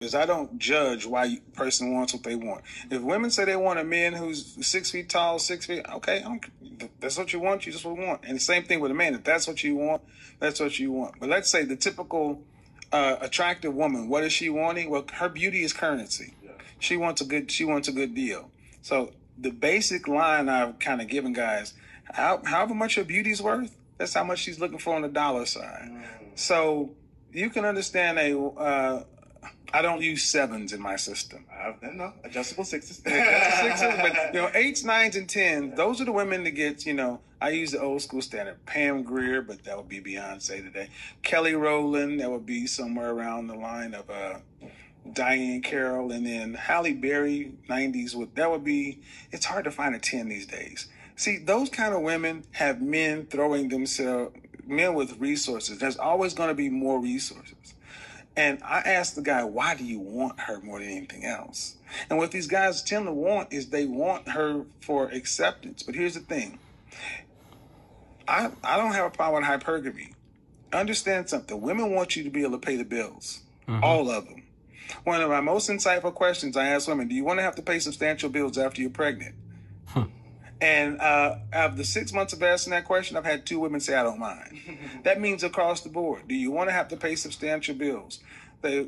is I don't judge why a person wants what they want. If women say they want a man who's 6 feet tall, 6 feet, okay, that's what you want. You just what you want. And the same thing with a man. If that's what you want, that's what you want. But let's say the typical attractive woman, what is she wanting? Well, her beauty is currency. She wants a good deal. So the basic line I've kind of given guys, however much your beauty's worth, that's how much she's looking for on the dollar side. So you can understand I don't use sevens in my system. No, adjustable sixes. But 8s, 9s, and 10s, those are the women that get, I use the old school standard. Pam Grier, but that would be Beyonce today. Kelly Rowland, that would be somewhere around the line of Diane Carroll. And then Halle Berry, 90s, it's hard to find a 10 these days. See, those kind of women have men with resources. There's always going to be more resources. And I asked the guy, why do you want her more than anything else? And what these guys tend to want is they want her for acceptance. But here's the thing. I don't have a problem with hypergamy. Understand something. Women want you to be able to pay the bills. Mm-hmm. All of them. One of my most insightful questions I ask women, do you want to have to pay substantial bills after you're pregnant? And after 6 months of asking that question, I've had 2 women say, I don't mind. That means across the board. Do you want to have to pay substantial bills? They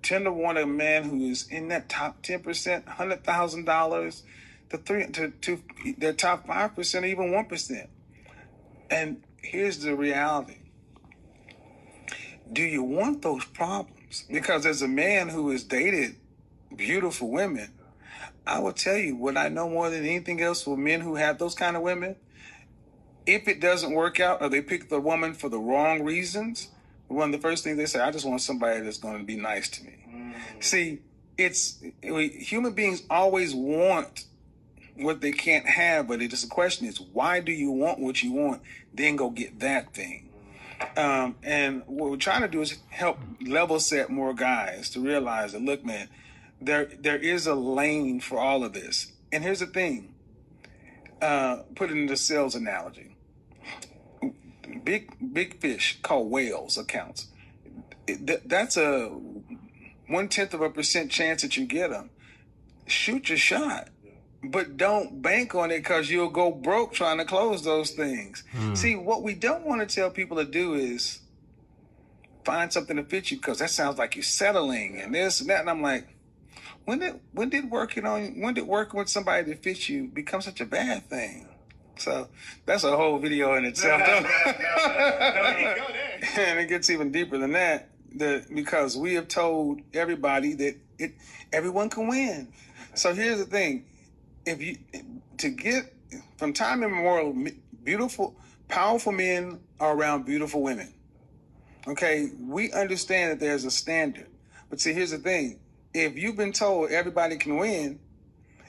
tend to want a man who is in that top 10%, $100,000, to their top 5%, or even 1%. And here's the reality. Do you want those problems? Because as a man who has dated beautiful women, I will tell you what I know more than anything else for men who have those kind of women. If it doesn't work out or they pick the woman for the wrong reasons, one of the first things they say, I just want somebody that's going to be nice to me. See, human beings always want what they can't have, but the question is, why do you want what you want? Then go get that thing. And what we're trying to do is help level set more guys to realize that, look, man, there is a lane for all of this. And here's the thing. Put it in the sales analogy. Big fish called whales accounts. That's a 0.1% chance that you get them. Shoot your shot. But don't bank on it because you'll go broke trying to close those things. See, what we don't want to tell people to do is find something to fit you, because that sounds like you're settling and this and that. And I'm like, when did working with somebody that fits you become such a bad thing? So that's a whole video in itself. And it gets even deeper than that, because we have told everybody that everyone can win. So here's the thing. From time immemorial, beautiful, powerful men are around beautiful women. Okay, we understand that there's a standard. But see, here's the thing. If you've been told everybody can win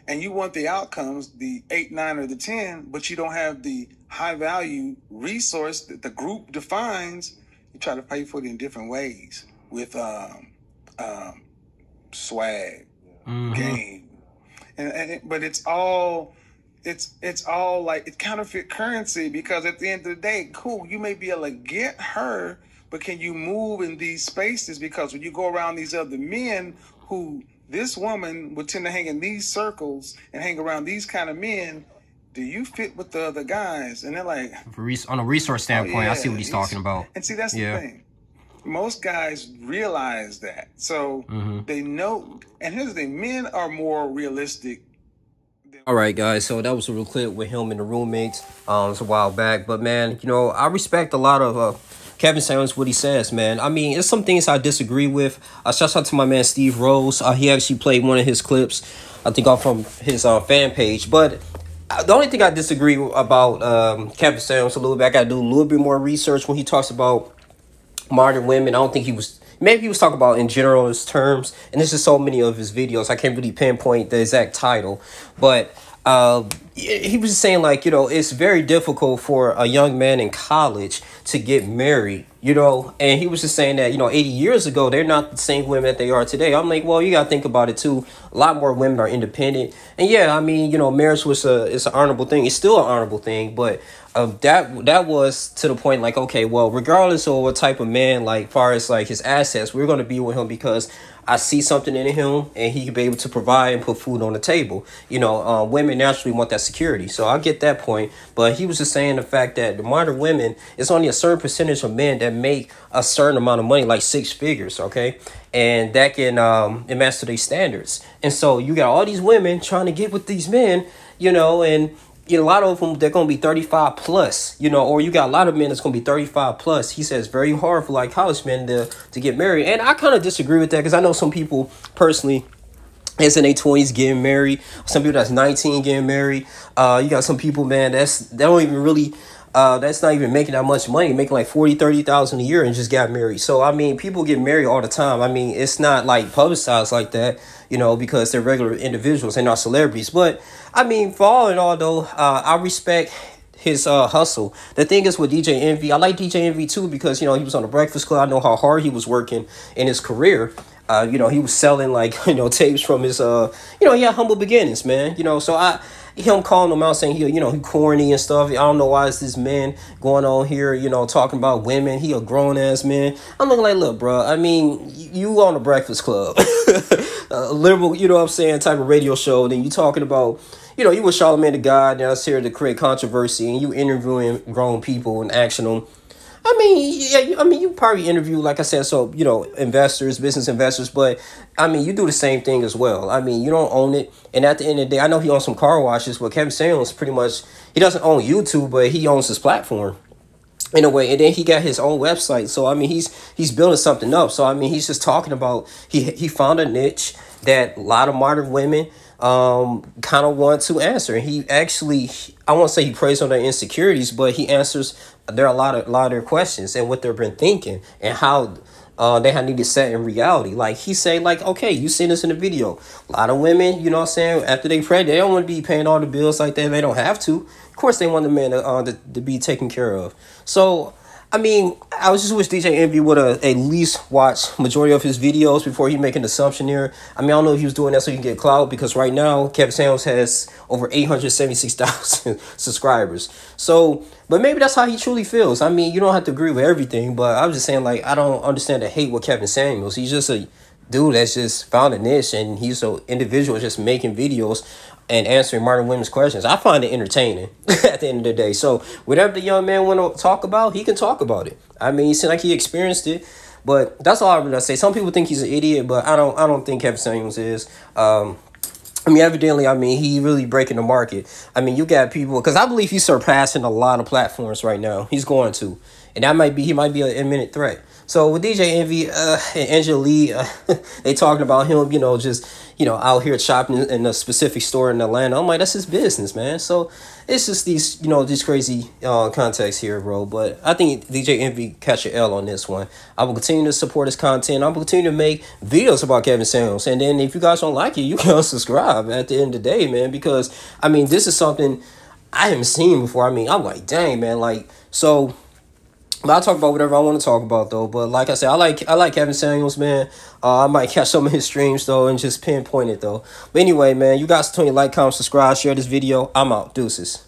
and you want the outcomes, the 8, 9, or the 10, but you don't have the high value resource that the group defines, you try to pay for it in different ways with swag, game. But it's all like it's counterfeit currency, because at the end of the day, cool, you may be able to get her, but can you move in these spaces? Because when you go around these other men who this woman would tend to hang in these circles and hang around these kind of men, do you fit with the other guys? And they're like, on a resource standpoint, I see what he's talking about. And see, that's the thing. Most guys realize that. So they know. And here's the thing. Men are more realistic. All right, guys. So that was a real clip with him and the roommates. It was a while back. But, man, I respect a lot of Kevin Samuels, what he says, man. I mean, there's some things I disagree with. Shout out to my man, Steve Rose. He actually played one of his clips, I think, off from his fan page. But the only thing I disagree about Kevin Samuels a little bit, I got to do a little bit more research when he talks about modern women. I don't think maybe he was talking about in generalist terms, and this is so many of his videos, I can't really pinpoint the exact title, but he was just saying, like, it's very difficult for a young man in college to get married, and he was just saying that, 80 years ago, they're not the same women that they are today. I'm like, well, you got to think about it too. A lot more women are independent. And yeah, I mean, marriage it's an honorable thing. It's still an honorable thing, but that was to the point, like, okay, well, regardless of what type of man, like, far as like his assets, we're going to be with him because I see something in him, and he can be able to provide and put food on the table. You know, women naturally want that security, so I get that point. But he was just saying the fact that the modern women, it's only a certain percentage of men that make a certain amount of money, like 6 figures, okay, and that can master their standards. And so you got all these women trying to get with these men, you know, and you know, a lot of them, they're going to be 35 plus, you know, or you got a lot of men that's going to be 35 plus. He says very hard for like college men to get married. And I kind of disagree with that, because I know some people personally that's in their 20s getting married. Some people that's 19 getting married. You got some people, man, they don't even really, that's not even making that much money, making like 40,000-30,000 a year and just got married. So, I mean, people get married all the time. I mean, it's not like publicized like that, you know, because they're regular individuals and not celebrities. But I mean, for all in all, though, I respect his hustle. The thing is with DJ Envy, I like DJ Envy too, because, you know, he was on the Breakfast Club. I know how hard he was working in his career. You know, he was selling like, you know, tapes from his, you know, he had humble beginnings, man. You know, so him calling him out saying he, you know, he corny and stuff. I don't know why is this man going on here, you know, talking about women. He a grown ass man. I'm looking like, look, bro. I mean, you on the Breakfast Club, a liberal, you know what I'm saying, type of radio show. Then you talking about, you know, you with Charlamagne the God. Now it's here to create controversy, and you interviewing grown people and asking them. I mean, yeah, you probably interview, like I said, so, you know, investors, business investors, but, I mean, you do the same thing as well. I mean, you don't own it, and at the end of the day, I know he owns some car washes, but Kevin Samuels pretty much, he doesn't own YouTube, but he owns his platform in a way, and then he got his own website. So, I mean, he's building something up. So, I mean, he's just talking about, he found a niche that a lot of modern women kind of want to answer. And he actually, I won't say he preys on their insecurities, but he answers there are a lot of their questions and what they've been thinking and how they have needed set in reality. Like he say, like, okay, you seen this in the video. A lot of women, you know what I'm saying, after they pregnant, they don't want to be paying all the bills like that. They don't have to. Of course, they want the man to be taken care of. So, I mean, I was just wish DJ Envy would at least watch majority of his videos before he make an assumption here. I mean, I don't know if he was doing that so he can get clout, because right now Kevin Samuels has over 876,000 subscribers. So, but maybe that's how he truly feels. I mean, you don't have to agree with everything, but I was just saying, like, I don't understand the hate with Kevin Samuels. He's just a dude that's just found a niche, and he's an individual just making videos and answering modern women's questions. I find it entertaining at the end of the day. So whatever the young man want to talk about, he can talk about it. I mean, he seemed like he experienced it, but that's all I'm gonna say. Some people think he's an idiot, but I don't think Kevin Samuels is. I mean, evidently, I mean, he really breaking the market. I mean, you got people, because I believe he's surpassing a lot of platforms right now. He's going to, and he might be an imminent threat. So with DJ Envy and Angela Lee, they talking about him, you know, just, you know, out here shopping in a specific store in Atlanta. I'm like, that's his business, man. So it's just these, you know, these crazy contexts here, bro. But I think DJ Envy catch an L on this one. I will continue to support his content. I will continue to make videos about Kevin Samuels. And then if you guys don't like it, you can unsubscribe at the end of the day, man. Because, I mean, this is something I haven't seen before. I mean, I'm like, dang, man. Like, so... But I'll talk about whatever I want to talk about, though. But like I said, I like Kevin Samuels, man. I might catch some of his streams, though, and just pinpoint it, though. But anyway, man, you guys continue to like, comment, subscribe, share this video. I'm out. Deuces.